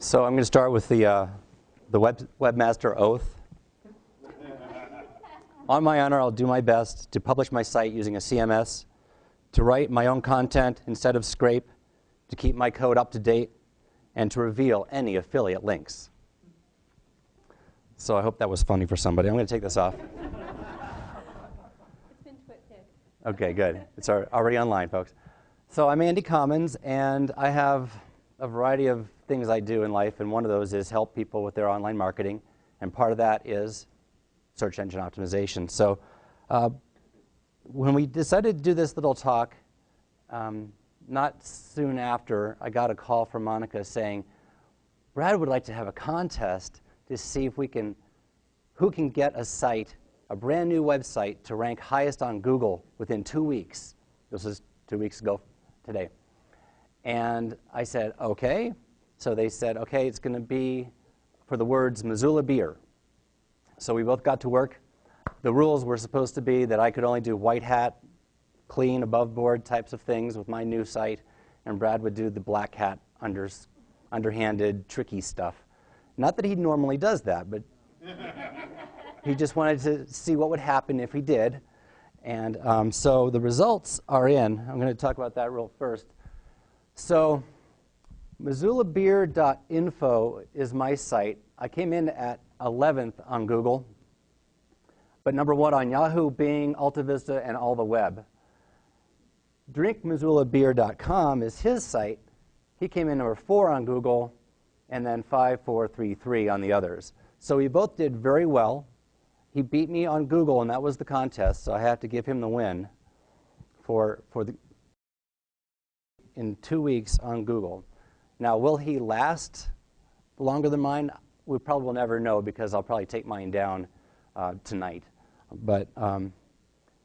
So I'm going to start with the webmaster oath. On my honor, I'll do my best to publish my site using a CMS, to write my own content instead of scrape, to keep my code up to date, and to reveal any affiliate links. So I hope that was funny for somebody. I'm going to take this off. It's been twit-picked. Okay, good. It's already online, folks. So I'm Andy Commons, and I have a variety of things I do in life, and one of those is help people with their online marketing, and part of that is search engine optimization. So when we decided to do this little talk, not soon after, I got a call from Monica saying, Brad would like to have a contest to see if who can get a site, a brand new website, to rank highest on Google within 2 weeks. This was 2 weeks ago today. And I said, okay. So they said, okay, it's going to be for the words Missoula beer. So we both got to work. The rules were supposed to be that I could only do white hat, clean, above board types of things with my new site, and Brad would do the black hat, underhanded, tricky stuff. Not that he normally does that, but he just wanted to see what would happen if he did. And so the results are in. I'm going to talk about that real first. So MissoulaBeer.info is my site. I came in at 11th on Google, but number 1 on Yahoo, Bing, AltaVista, and all the web. DrinkMissoulaBeer.com is his site. He came in number 4 on Google, and then 5, 4, 3, 3 on the others. So we both did very well. He beat me on Google, and that was the contest, so I have to give him the win in 2 weeks on Google. Now, will he last longer than mine? We probably will never know, because I'll probably take mine down tonight. But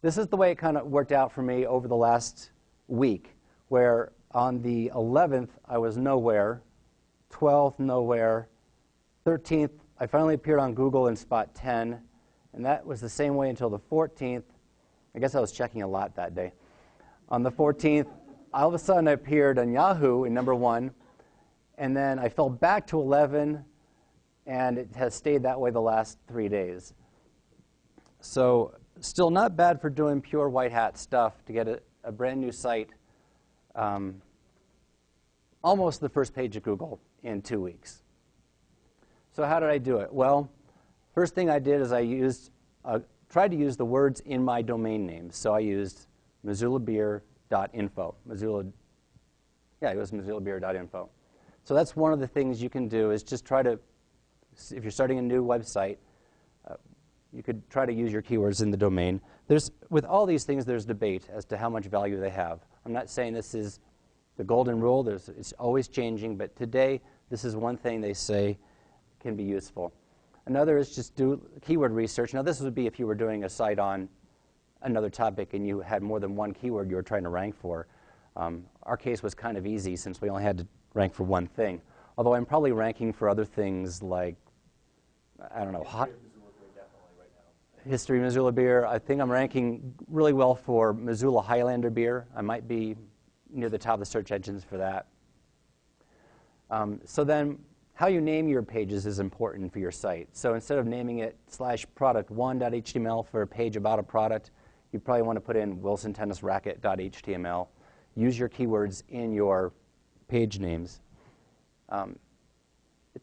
this is the way it kind of worked out for me over the last week, where on the 11th, I was nowhere, 12th, nowhere, 13th, I finally appeared on Google in spot 10, and that was the same way until the 14th. I guess I was checking a lot that day. On the 14th, all of a sudden I appeared on Yahoo in number 1, and then I fell back to 11, and it has stayed that way the last 3 days. So still not bad for doing pure white hat stuff to get a brand new site, almost the first page of Google in 2 weeks. So how did I do it? Well, first thing I did is I tried to use the words in my domain name. So I used MissoulaBeer.info. It was MissoulaBeer.info. So that's one of the things you can do, is just try to, if you're starting a new website, you could try to use your keywords in the domain. With all these things, there's debate as to how much value they have. I'm not saying this is the golden rule. It's always changing, but today, this is one thing they say can be useful. Another is just do keyword research. Now, this would be if you were doing a site on another topic and you had more than one keyword you were trying to rank for. Our case was kind of easy since we only had to rank for one thing. Although I'm probably ranking for other things like, I don't know, History of Missoula beer. I think I'm ranking really well for Missoula Highlander beer. I might be near the top of the search engines for that. So then, how you name your pages is important for your site. So instead of naming it /product1.html for a page about a product, you probably want to put in wilsontennisracket.html. Use your keywords in your page names.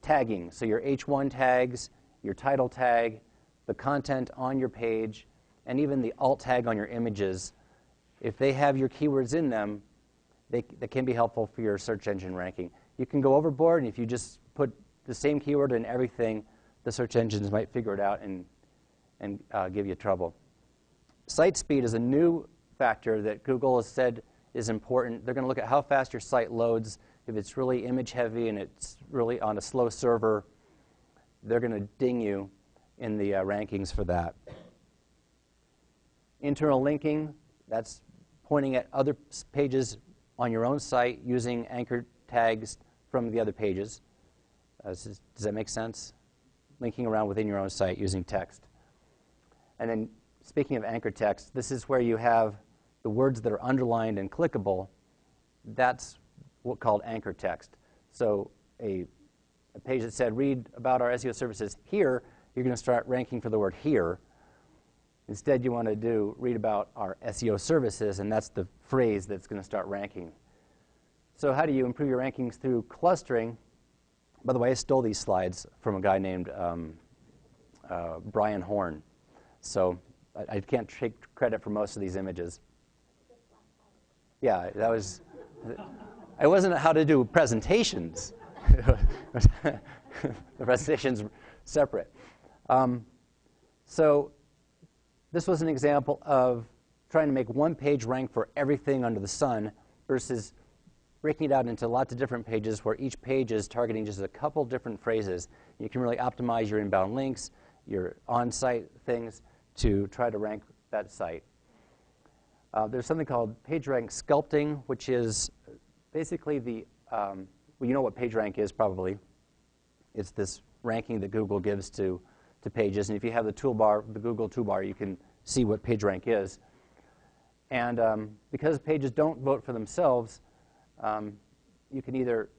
Tagging, so your H1 tags, your title tag, the content on your page, and even the alt tag on your images, if they have your keywords in them, they can be helpful for your search engine ranking. You can go overboard, and if you just put the same keyword in everything, the search engines might figure it out and give you trouble. Site speed is a new factor that Google has said is important. They're going to look at how fast your site loads. If it's really image heavy and it's really on a slow server, they're going to ding you in the rankings for that. Internal linking, that's pointing at other pages on your own site using anchor tags from the other pages. Does that make sense? Linking around within your own site using text. And then speaking of anchor text, this is where you have the words that are underlined and clickable. That's what's called anchor text. So a a page that said, read about our SEO services here, you're going to start ranking for the word here. Instead, you want to do read about our SEO services, and that's the phrase that's going to start ranking. So how do you improve your rankings? Through clustering. By the way, I stole these slides from a guy named Brian Horn. So I can't take credit for most of these images. Yeah, that was, it wasn't how to do presentations. The presentation's separate. So this was an example of trying to make one page rank for everything under the sun versus breaking it out into lots of different pages where each page is targeting just a couple different phrases. You can really optimize your inbound links, your on-site things to try to rank that site. There's something called PageRank sculpting, which is basically the, well, you know what PageRank is probably. It's this ranking that Google gives to pages. And if you have the toolbar, the Google toolbar, you can see what PageRank is. And because pages don't vote for themselves, you can either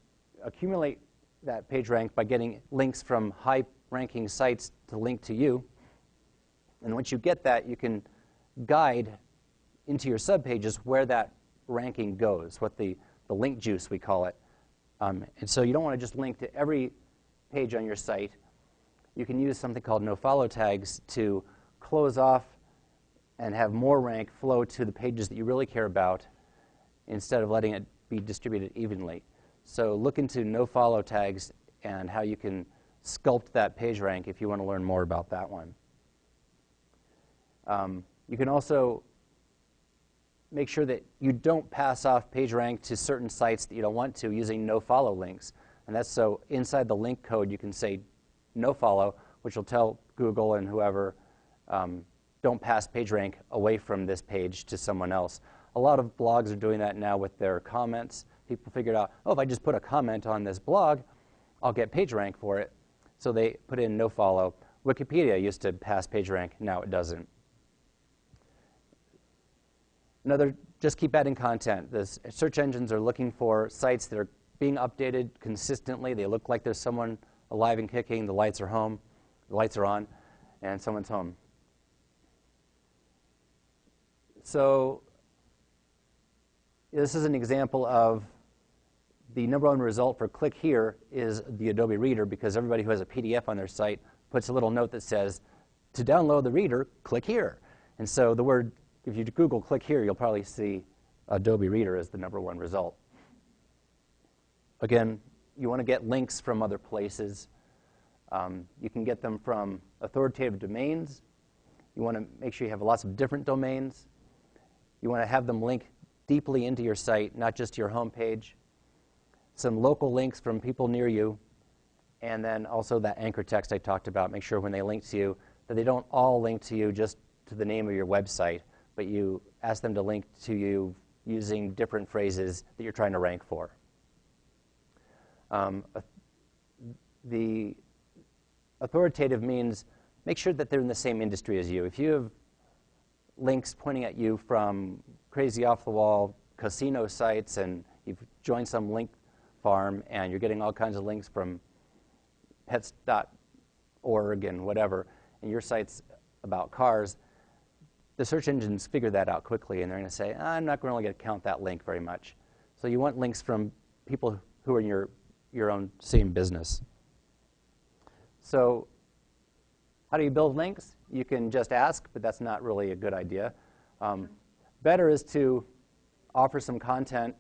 accumulate that PageRank by getting links from high-ranking sites to link to you. And once you get that, you can guide into your subpages where that ranking goes, what the link juice, we call it. And so you don't want to just link to every page on your site. You can use something called nofollow tags to close off and have more rank flow to the pages that you really care about instead of letting it be distributed evenly. So look into nofollow tags and how you can sculpt that page rank if you want to learn more about that one. You can also make sure that you don't pass off PageRank to certain sites that you don't want to using nofollow links. And that's so inside the link code you can say nofollow, which will tell Google and whoever don't pass PageRank away from this page to someone else. A lot of blogs are doing that now with their comments. People figured out, oh, if I just put a comment on this blog, I'll get PageRank for it. So they put in nofollow. Wikipedia used to pass PageRank, now it doesn't. Another, just keep adding content. The search engines are looking for sites that are being updated consistently. They look like there's someone alive and kicking. The lights are home, the lights are on, and someone's home. So this is an example of the #1 result for click here is the Adobe Reader, because everybody who has a PDF on their site puts a little note that says, to download the reader, click here. And so the word, if you Google click here, you'll probably see Adobe Reader as the #1 result. Again, you want to get links from other places. You can get them from authoritative domains. You want to make sure you have lots of different domains. You want to have them link deeply into your site, not just your home page. Some local links from people near you. And then also that anchor text I talked about. Make sure when they link to you that they don't all link to you just to the name of your website, but you ask them to link to you using different phrases that you're trying to rank for. The authoritative means make sure that they're in the same industry as you. If you have links pointing at you from crazy off-the-wall casino sites and you've joined some link farm and you're getting all kinds of links from pets.org and whatever, and your site's about cars, the search engines figure that out quickly, and they're going to say, I'm not really going to count that link very much. So you want links from people who are in your own same business. So how do you build links? You can just ask, but that's not really a good idea. Better is to offer some content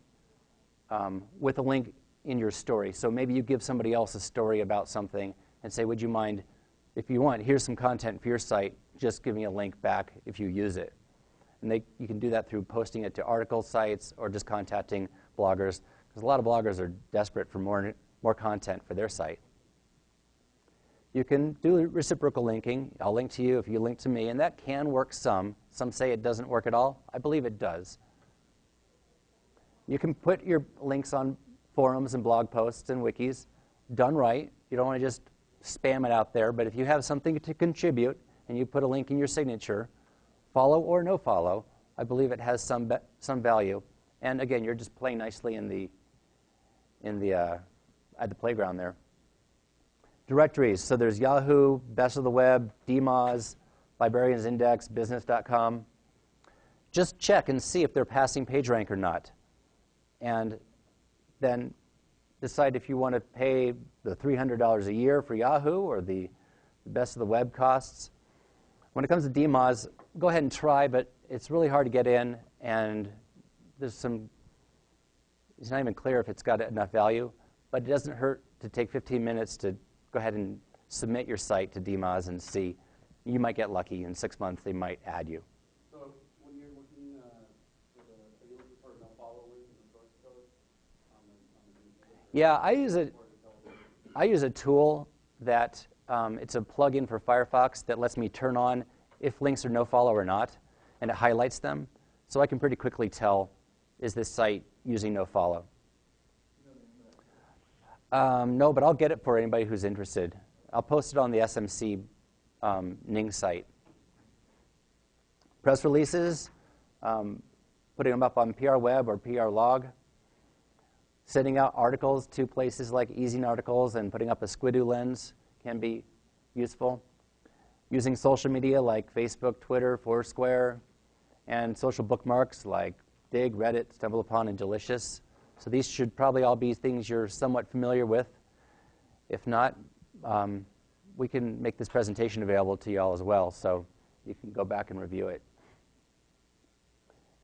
with a link in your story. So maybe you give somebody else a story about something and say, would you mind, if you want, here's some content for your site, just give me a link back if you use it. And you can do that through posting it to article sites or just contacting bloggers, because a lot of bloggers are desperate for more content for their site. You can do reciprocal linking. I'll link to you if you link to me, and that can work some. Some say it doesn't work at all. I believe it does. You can put your links on forums and blog posts and wikis done right. You don't want to just spam it out there, but if you have something to contribute and you put a link in your signature, follow or no follow, I believe it has some value. And again, you're just playing nicely at the playground there. Directories. So there's Yahoo, Best of the Web, DMOZ, Librarians Index, Business.com. Just check and see if they're passing PageRank or not. And then decide if you want to pay the $300 a year for Yahoo or the Best of the Web costs. When it comes to DMOZ, go ahead and try, but it's really hard to get in, and it's not even clear if it's got enough value, but it doesn't hurt to take 15 minutes to go ahead and submit your site to DMOZ and see. You might get lucky. In 6 months, they might add you. So when you're looking are you looking for no follow link in the source code? Yeah, I use a tool that it's a plugin for Firefox that lets me turn on if links are no follow or not, and it highlights them. So I can pretty quickly tell, is this site using no follow? No, but I'll get it for anybody who's interested. I'll post it on the SMC Ning site. Press releases, putting them up on PR Web or PR Log. Sending out articles to places like Easing Articles and putting up a Squidoo lens can be useful. Using social media like Facebook, Twitter, Foursquare, and social bookmarks like Dig, Reddit, StumbleUpon, and Delicious. So these should probably all be things you're somewhat familiar with. If not, we can make this presentation available to you all as well, so you can go back and review it.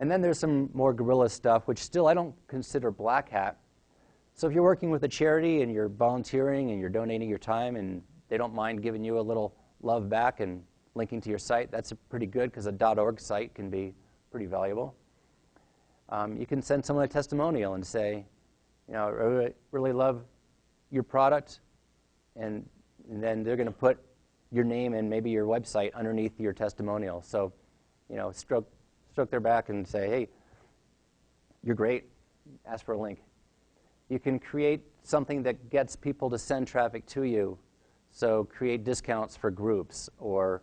And then there's some more guerrilla stuff, which still I don't consider black hat. So if you're working with a charity and you're volunteering and you're donating your time and they don't mind giving you a little love back and linking to your site, that's pretty good because a .org site can be pretty valuable. You can send someone a testimonial and say, you know, I really love your product, and then they're going to put your name and maybe your website underneath your testimonial. So, you know, stroke their back and say, hey, you're great, ask for a link. You can create something that gets people to send traffic to you. So create discounts for groups or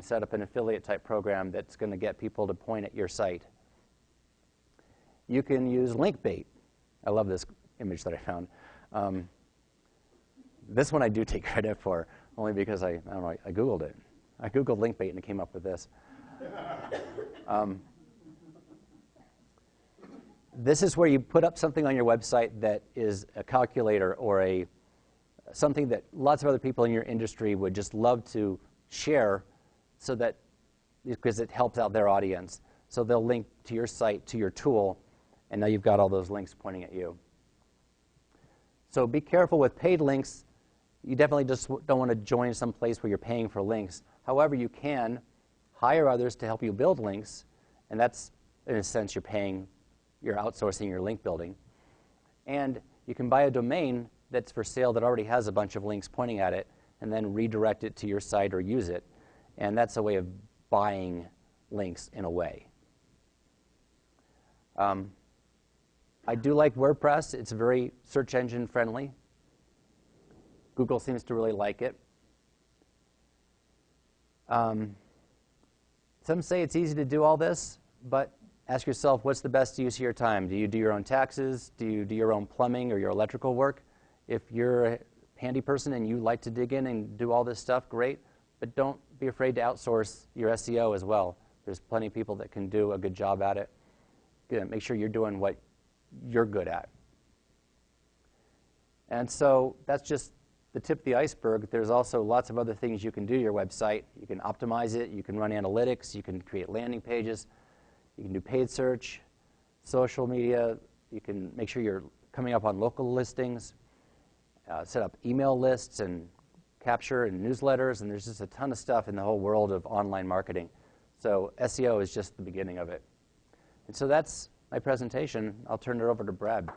set up an affiliate type program that's going to get people to point at your site. You can use link bait. I love this image that I found. This one I do take credit for, only because I don't know, I Googled it. I Googled link bait and it came up with this. This is where you put up something on your website that is a calculator or something that lots of other people in your industry would just love to share, so that because it helps out their audience. So they'll link to your site, to your tool, and now you've got all those links pointing at you. So be careful with paid links. You definitely just don't want to join some place where you're paying for links. However, you can hire others to help you build links, and that's, in a sense, you're outsourcing your link building. And you can buy a domain that's for sale that already has a bunch of links pointing at it, and then redirect it to your site or use it. And that's a way of buying links in a way. I do like WordPress. It's very search engine friendly. Google seems to really like it. Some say it's easy to do all this, but ask yourself, what's the best use of your time? Do you do your own taxes? Do you do your own plumbing or your electrical work? If you're a handy person and you like to dig in and do all this stuff, great. But don't be afraid to outsource your SEO as well. There's plenty of people that can do a good job at it. Make sure you're doing what you're good at. And so that's just the tip of the iceberg. There's also lots of other things you can do to your website. You can optimize it. You can run analytics. You can create landing pages. You can do paid search, social media. You can make sure you're coming up on local listings, set up email lists and capture and newsletters. And there's just a ton of stuff in the whole world of online marketing. So SEO is just the beginning of it. And so that's my presentation. I'll turn it over to Brad.